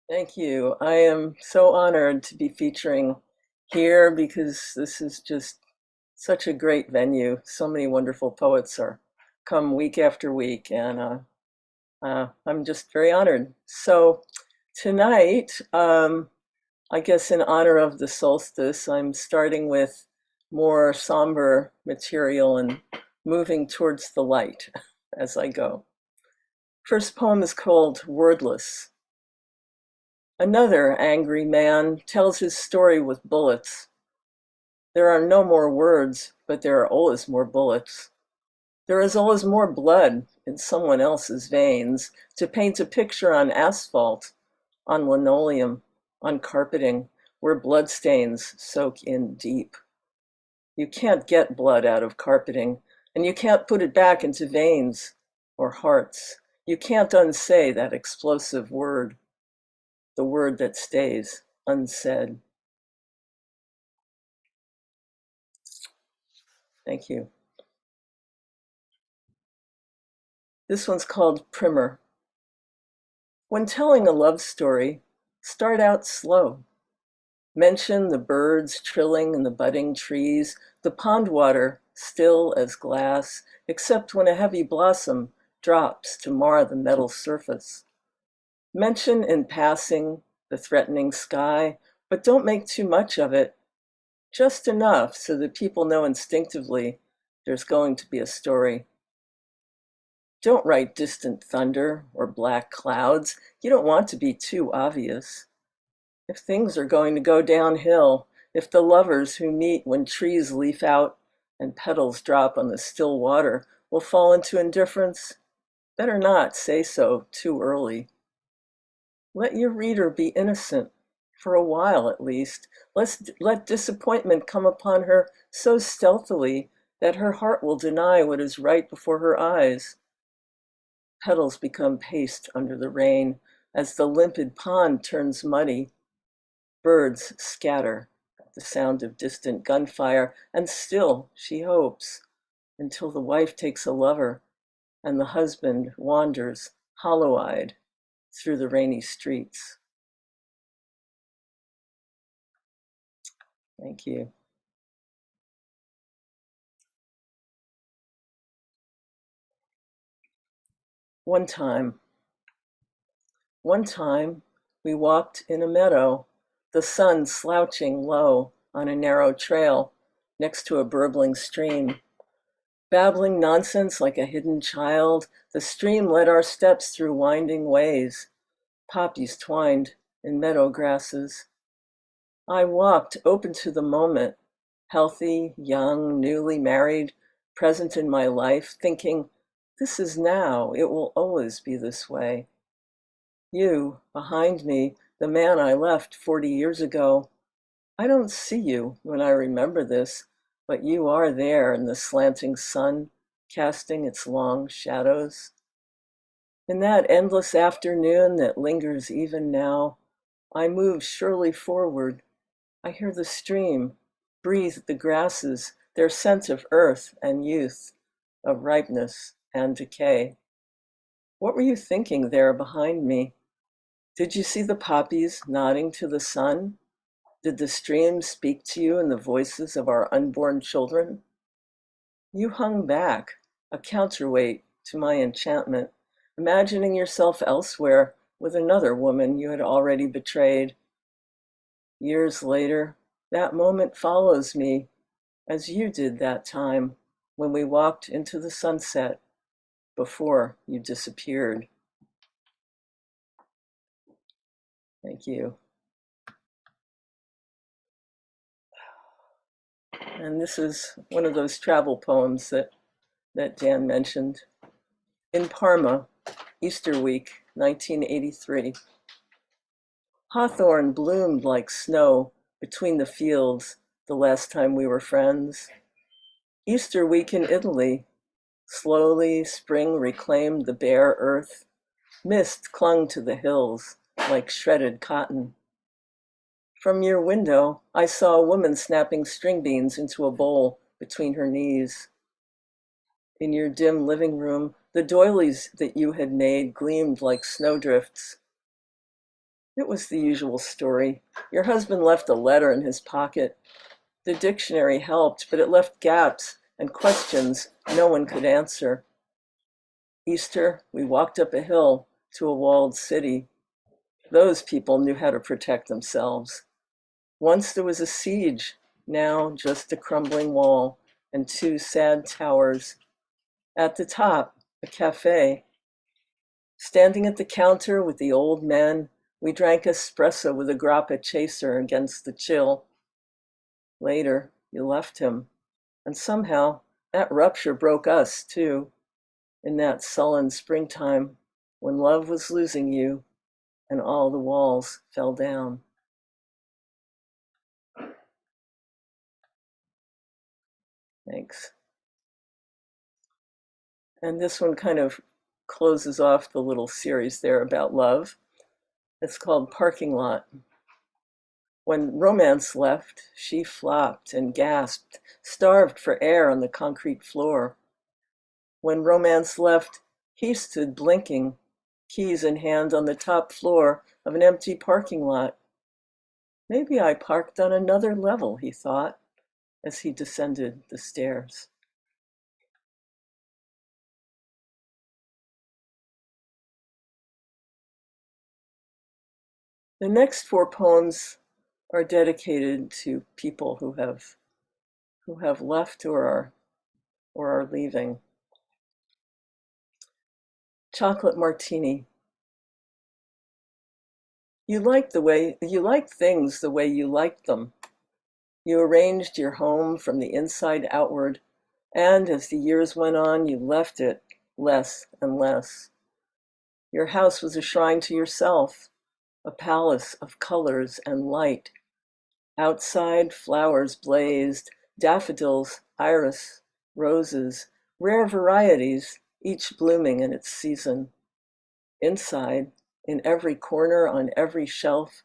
Thank you. I am so honored to be featuring here because this is just such a great venue. So many wonderful poets are come week after week, and I'm just very honored. So tonight, I guess in honor of the solstice, I'm starting with more somber material and moving towards the light as I go. First poem is called Wordless. Another angry man tells his story with bullets. There are no more words, but there are always more bullets. There is always more blood in someone else's veins to paint a picture on asphalt, on linoleum, on carpeting, where bloodstains soak in deep. You can't get blood out of carpeting, and you can't put it back into veins or hearts. You can't unsay that explosive word, the word that stays unsaid. Thank you. This one's called Primer. When telling a love story, start out slow. Mention the birds trilling in the budding trees, the pond water still as glass, except when a heavy blossom drops to mar the metal surface. Mention in passing the threatening sky, but don't make too much of it, just enough so that people know instinctively there's going to be a story. Don't write distant thunder or black clouds. You don't want to be too obvious. If things are going to go downhill, if the lovers who meet when trees leaf out and petals drop on the still water will fall into indifference, better not say so too early. Let your reader be innocent, for a while at least. Let disappointment come upon her so stealthily that her heart will deny what is right before her eyes. Petals become paste under the rain as the limpid pond turns muddy. Birds scatter at the sound of distant gunfire, and still she hopes until the wife takes a lover and the husband wanders hollow-eyed through the rainy streets. Thank you. One time, one time, we walked in a meadow, the sun slouching low on a narrow trail next to a burbling stream. Babbling nonsense like a hidden child, the stream led our steps through winding ways, poppies twined in meadow grasses. I walked open to the moment, healthy, young, newly married, present in my life, thinking, this is now, it will always be this way. You, behind me, the man I left 40 years ago, I don't see you when I remember this, but you are there in the slanting sun, casting its long shadows. In that endless afternoon that lingers even now, I move surely forward. I hear the stream, breathe the grasses, their scent of earth and youth, of ripeness and decay. What were you thinking there behind me? Did you see the poppies nodding to the sun? Did the stream speak to you in the voices of our unborn children? You hung back, a counterweight to my enchantment, imagining yourself elsewhere with another woman you had already betrayed. Years later, that moment follows me, as you did that time when we walked into the sunset before you disappeared. Thank you. And this is one of those travel poems that Dan mentioned. In Parma, Easter week, 1983. Hawthorn bloomed like snow between the fields the last time we were friends. Easter week in Italy. Slowly, spring reclaimed the bare earth. Mist clung to the hills like shredded cotton. From your window, I saw a woman snapping string beans into a bowl between her knees. In your dim living room, the doilies that you had made gleamed like snowdrifts. It was the usual story. Your husband left a letter in his pocket. The dictionary helped, but it left gaps and questions no one could answer. Easter, we walked up a hill to a walled city. Those people knew how to protect themselves. Once there was a siege, now just a crumbling wall and two sad towers. At the top, a cafe. Standing at the counter with the old men, we drank espresso with a grappa chaser against the chill. Later, you left him, and somehow that rupture broke us too, in that sullen springtime when love was losing you and all the walls fell down. Thanks. And this one kind of closes off the little series there about love. It's called Parking Lot. When romance left, she flopped and gasped, starved for air on the concrete floor. When romance left, he stood blinking, keys in hand on the top floor of an empty parking lot. Maybe I parked on another level, he thought, as he descended the stairs. The next four poems are dedicated to people who have left or are leaving. Chocolate Martini. You liked things the way you liked them. You arranged your home from the inside outward, and as the years went on, you left it less and less. Your house was a shrine to yourself, a palace of colors and light. Outside, flowers blazed, daffodils, iris, roses, rare varieties, each blooming in its season. Inside, in every corner, on every shelf,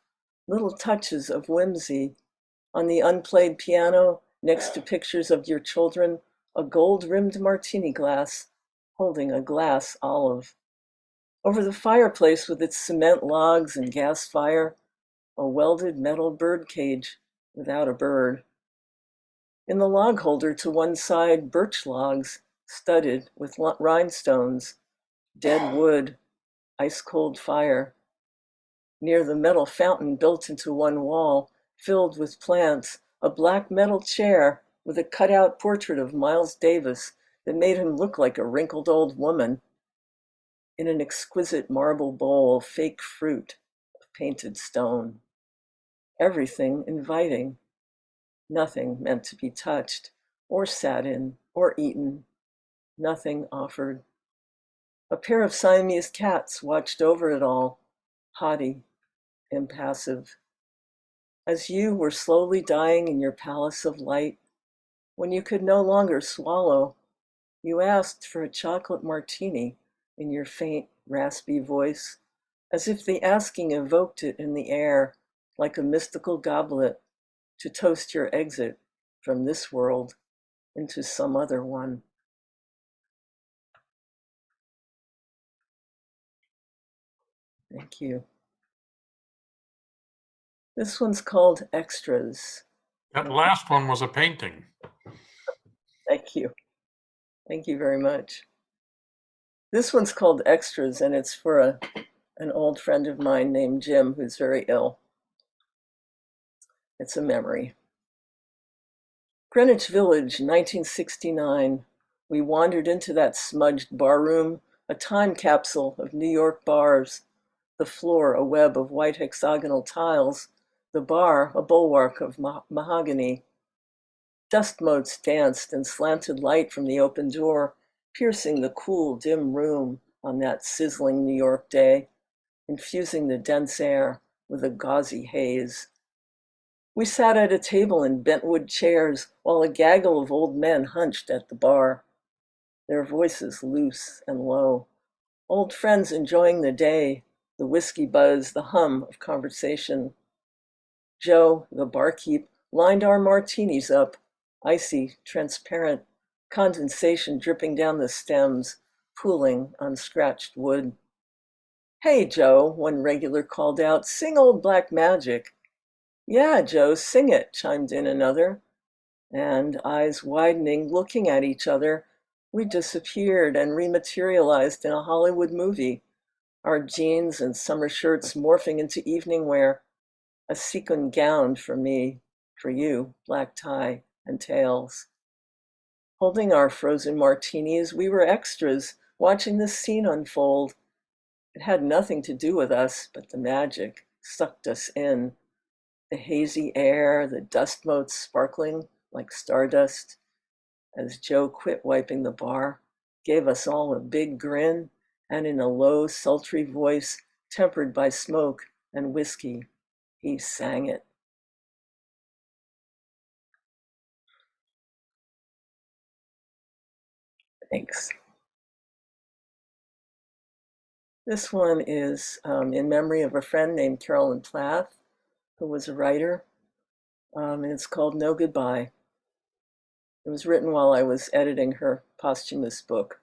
little touches of whimsy. On the unplayed piano, next to pictures of your children, a gold-rimmed martini glass, holding a glass olive. Over the fireplace with its cement logs and gas fire, a welded metal bird cage without a bird. In the log holder to one side, birch logs studded with rhinestones, dead wood, ice-cold fire. Near the metal fountain built into one wall, filled with plants, a black metal chair with a cutout portrait of Miles Davis that made him look like a wrinkled old woman. In an exquisite marble bowl, fake fruit of painted stone. Everything inviting. Nothing meant to be touched, or sat in, or eaten. Nothing offered. A pair of Siamese cats watched over it all, haughty, impassive. As you were slowly dying in your palace of light, when you could no longer swallow, you asked for a chocolate martini in your faint, raspy voice, as if the asking evoked it in the air like a mystical goblet to toast your exit from this world into some other one. Thank you. This one's called Extras. That last one was a painting. Thank you. Thank you very much. This one's called Extras, and it's for an old friend of mine named Jim, who's very ill. It's a memory. Greenwich Village, 1969. We wandered into that smudged barroom, a time capsule of New York bars. The floor, a web of white hexagonal tiles. The bar, a bulwark of mahogany. Dust motes danced in slanted light from the open door, piercing the cool, dim room on that sizzling New York day, infusing the dense air with a gauzy haze. We sat at a table in bentwood chairs while a gaggle of old men hunched at the bar, their voices loose and low. Old friends enjoying the day, the whiskey buzz, the hum of conversation. Joe, the barkeep, lined our martinis up, icy, transparent, condensation dripping down the stems, pooling on scratched wood. "Hey, Joe," one regular called out, "sing Old Black Magic." "Yeah, Joe, sing it," chimed in another, and, eyes widening, looking at each other, we disappeared and rematerialized in a Hollywood movie, our jeans and summer shirts morphing into evening wear, a sequin gown for me, for you, black tie and tails. Holding our frozen martinis, we were extras, watching this scene unfold. It had nothing to do with us, but the magic sucked us in. The hazy air, the dust motes sparkling like stardust, as Joe quit wiping the bar, gave us all a big grin, and in a low, sultry voice, tempered by smoke and whiskey, he sang it. Thanks. This one is in memory of a friend named Carolyn Plath, who was a writer, and it's called No Goodbye. It was written while I was editing her posthumous book.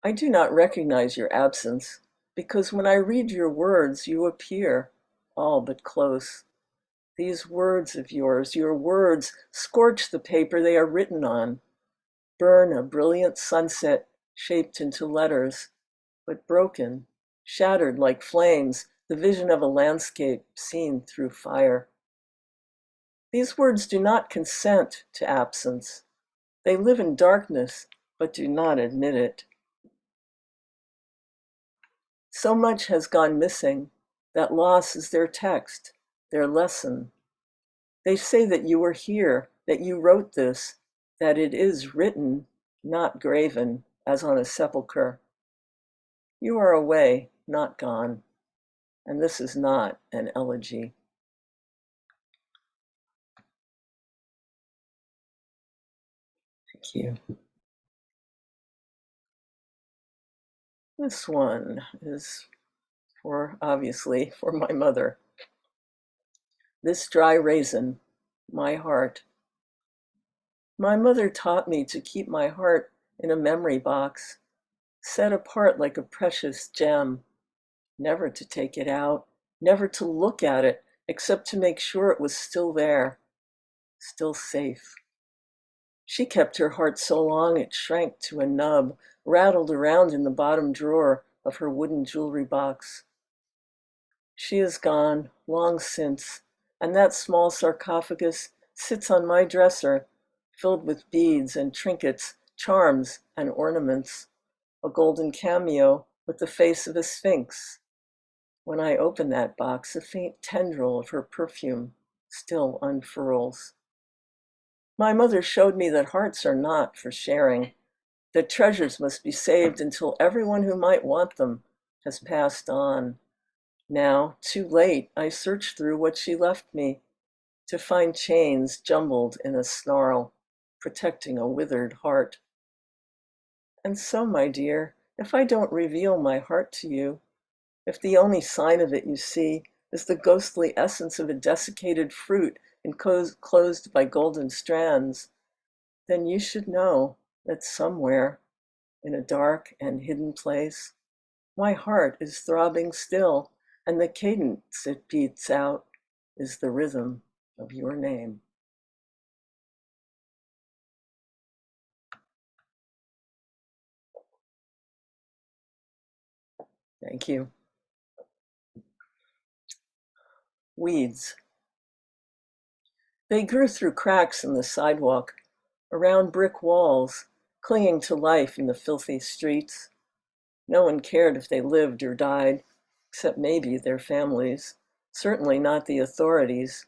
I do not recognize your absence, because when I read your words, you appear, all but close. These words of yours, your words, scorch the paper they are written on, burn a brilliant sunset shaped into letters, but broken, shattered like flames, the vision of a landscape seen through fire. These words do not consent to absence. They live in darkness, but do not admit it. So much has gone missing that loss is their text, their lesson. They say that you were here, that you wrote this, that it is written, not graven, as on a sepulchre. You are away, not gone, and this is not an elegy. Thank you. This one is obviously, for my mother. This dry raisin, my heart. My mother taught me to keep my heart in a memory box, set apart like a precious gem, never to take it out, never to look at it except to make sure it was still there, still safe. She kept her heart so long it shrank to a nub, rattled around in the bottom drawer of her wooden jewelry box. She is gone, long since, and that small sarcophagus sits on my dresser, filled with beads and trinkets, charms and ornaments, a golden cameo with the face of a sphinx. When I open that box, a faint tendril of her perfume still unfurls. My mother showed me that hearts are not for sharing, that treasures must be saved until everyone who might want them has passed on. Now, too late, I search through what she left me to find chains jumbled in a snarl, protecting a withered heart. And so, my dear, if I don't reveal my heart to you, if the only sign of it you see is the ghostly essence of a desiccated fruit enclosed by golden strands, then you should know that somewhere, in a dark and hidden place, my heart is throbbing still, and the cadence it beats out is the rhythm of your name. Thank you. Weeds. They grew through cracks in the sidewalk, around brick walls, clinging to life in the filthy streets. No one cared if they lived or died, except maybe their families, certainly not the authorities.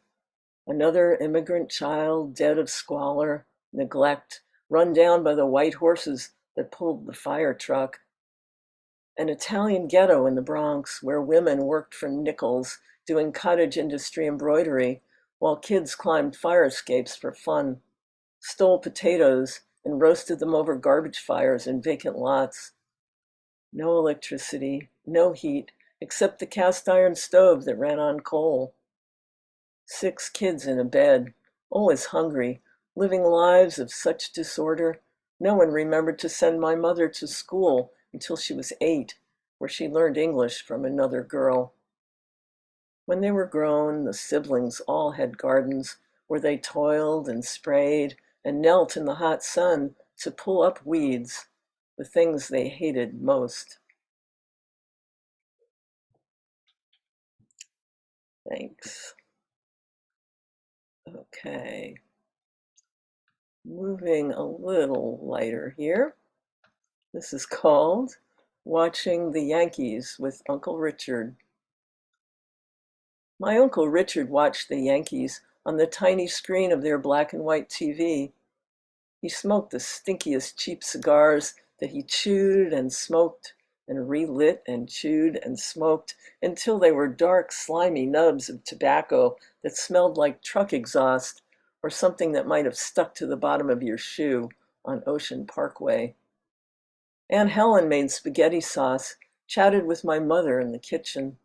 Another immigrant child, dead of squalor, neglect, run down by the white horses that pulled the fire truck. An Italian ghetto in the Bronx where women worked for nickels doing cottage industry embroidery while kids climbed fire escapes for fun, stole potatoes and roasted them over garbage fires in vacant lots. No electricity, no heat, except the cast iron stove that ran on coal. 6 kids in a bed, always hungry, living lives of such disorder, no one remembered to send my mother to school until she was 8, where she learned English from another girl. When they were grown, the siblings all had gardens where they toiled and sprayed and knelt in the hot sun to pull up weeds, the things they hated most. Thanks. Okay. Moving a little lighter here. This is called Watching the Yankees with Uncle Richard. My Uncle Richard watched the Yankees on the tiny screen of their black and white TV. He smoked the stinkiest cheap cigars that he chewed and smoked and relit and chewed and smoked until they were dark, slimy nubs of tobacco that smelled like truck exhaust or something that might have stuck to the bottom of your shoe on Ocean Parkway. Aunt Helen made spaghetti sauce, chatted with my mother in the kitchen.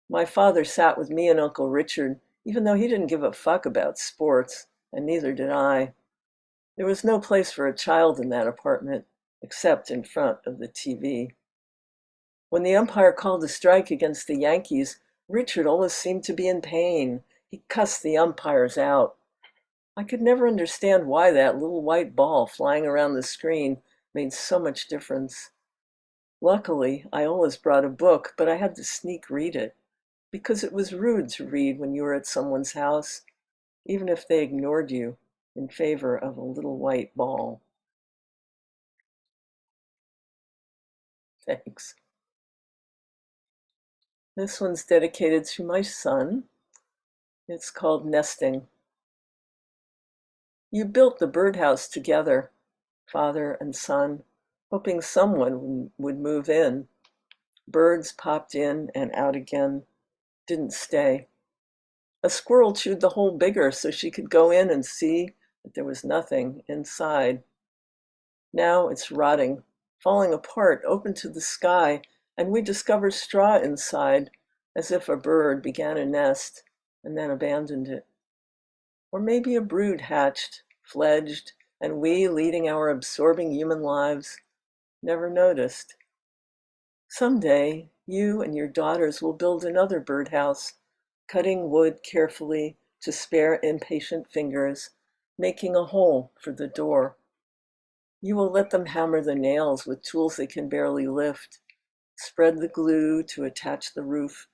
My father sat with me and Uncle Richard, even though he didn't give a fuck about sports, and neither did I. There was no place for a child in that apartment, except in front of the TV. When the umpire called a strike against the Yankees, Richard always seemed to be in pain. He cussed the umpires out. I could never understand why that little white ball flying around the screen made so much difference. Luckily, I always brought a book, but I had to sneak read it, because it was rude to read when you were at someone's house, even if they ignored you in favor of a little white ball. Thanks. This one's dedicated to my son. It's called Nesting. You built the birdhouse together, father and son, hoping someone would move in. Birds popped in and out again, didn't stay. A squirrel chewed the hole bigger so she could go in and see that there was nothing inside. Now it's rotting, falling apart, open to the sky, and we discover straw inside, as if a bird began a nest and then abandoned it. Or maybe a brood hatched, fledged, and we, leading our absorbing human lives, never noticed. Someday, you and your daughters will build another birdhouse, cutting wood carefully to spare impatient fingers, making a hole for the door. You will let them hammer the nails with tools they can barely lift, spread the glue to attach the roof,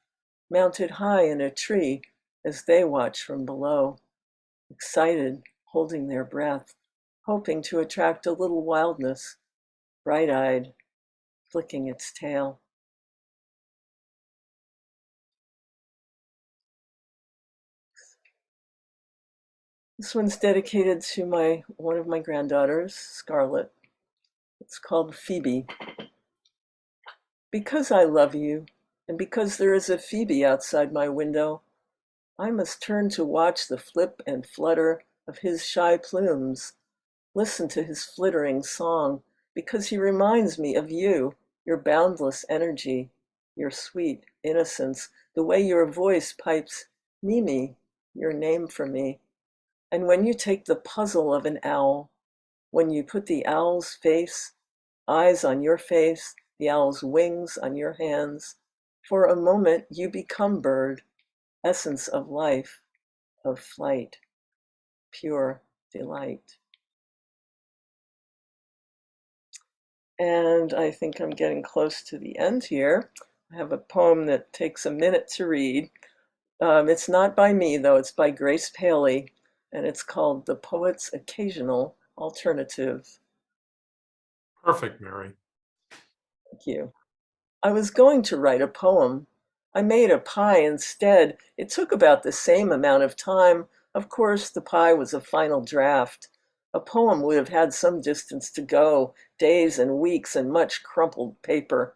mounted high in a tree as they watch from below, excited, holding their breath, hoping to attract a little wildness, bright-eyed, flicking its tail. This one's dedicated to one of my granddaughters, Scarlett. It's called Phoebe. Because I love you, and because there is a Phoebe outside my window, I must turn to watch the flip and flutter of his shy plumes, listen to his flittering song, because he reminds me of you, your boundless energy, your sweet innocence, the way your voice pipes Mimi, your name for me. And when you take the puzzle of an owl, when you put the owl's face, eyes on your face, the owl's wings on your hands, for a moment you become bird, essence of life, of flight, pure delight. And I think I'm getting close to the end here. I have a poem that takes a minute to read. It's not by me, though. It's by Grace Paley, and it's called The Poet's Occasional Alternative. Perfect, Mary. Thank you. I was going to write a poem. I made a pie instead. It took about the same amount of time. Of course, the pie was a final draft. A poem would have had some distance to go, days and weeks and much crumpled paper.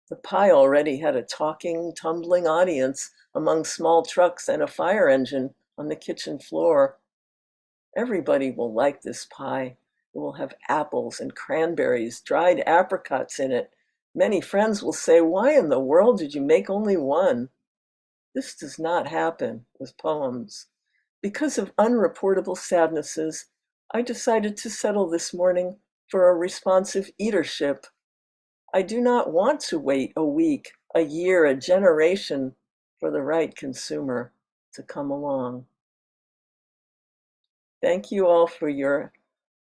The pie already had a talking, tumbling audience among small trucks and a fire engine on the kitchen floor. Everybody will like this pie. It will have apples and cranberries, dried apricots in it. Many friends will say, "Why in the world did you make only one?" This does not happen with poems. Because of unreportable sadnesses, I decided to settle this morning for a responsive eatership. I do not want to wait a week, a year, a generation for the right consumer to come along. Thank you all for your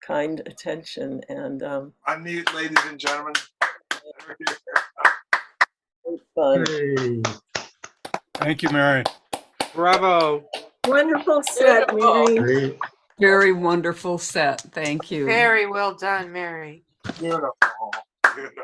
kind attention and Unmute, ladies and gentlemen. great fun. Hey. Thank you, Mary. Bravo. Wonderful set, Beautiful. Mary. Great. Very wonderful set. Thank you. Very well done, Mary. Beautiful. Beautiful.